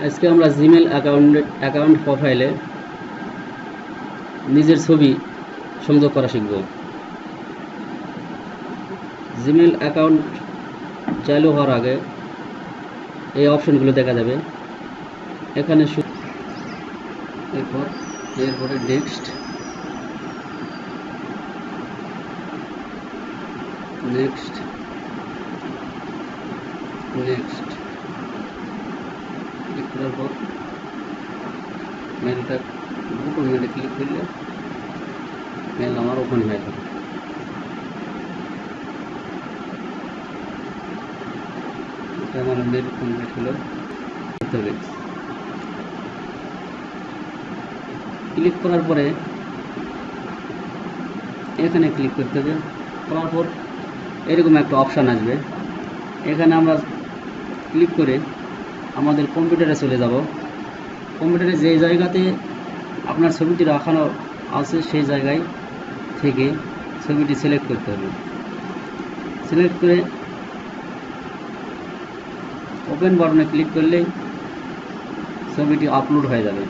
আজকে আমরা Gmail account প্রোফাইলে নিজের ছবি সংযোগ করা শিখব। জিমেল অ্যাকাউন্ট চালু হওয়ার আগে এই অপশনগুলো দেখা যাবে। এখানে এরপরে নেক্সট নেক্সট নেক্সট ক্লিক করার পর মেলটা গুগল মেলে ক্লিক করলে মেল আমার ওপেন হয়ে যাবে। এটা আমার মেল কমপ্লিট হলো। ক্লিক করার পরে এখানে ক্লিক করতে হবে। করার পর এরকম একটা অপশান আসবে। এখানে আমরা ক্লিক করে আমাদের কম্পিউটারে চলে যাব। কম্পিউটারে যে জায়গাতে আপনার ছবিটি রাখানো আছে সেই জায়গায় থেকে ছবিটি সিলেক্ট করতে হবে। সিলেক্ট করে ওপেন বাটনে ক্লিক করলেই ছবিটি আপলোড হয়ে যাবে।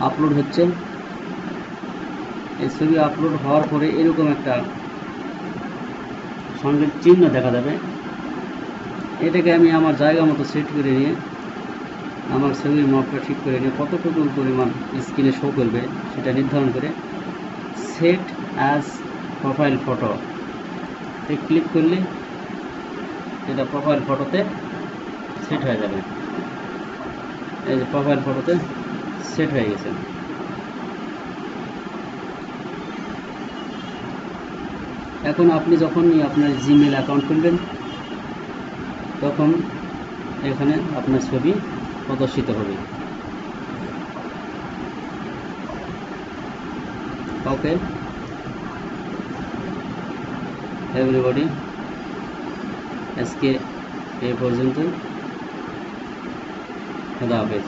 আপলোড হচ্ছে। এই ছবি আপলোড হওয়ার পরে এরকম একটা সঙ্গে চিহ্ন দেখা যাবে। এটাকে আমি আমার জায়গা মতো সেট করে নিয়ে আমার ছবির মাপটা ঠিক করে নিয়ে কতটুকু পরিমাণ স্ক্রিনে শো করবে সেটা নির্ধারণ করে set as profile photo click করলে এটা প্রোফাইল ফটোতে সেট হয়ে যাবে। এই যে প্রোফাইল ফটোতে সেট হয়ে গেছে। এখন আপনি যখনই আপনার জিমেল অ্যাকাউন্ট খুলবেন তখন এখানে আপনার ছবি প্রদর্শিত হবে। ওকে এভরিবডি, আজকে এই পর্যন্তই। খোদা হাফেজ।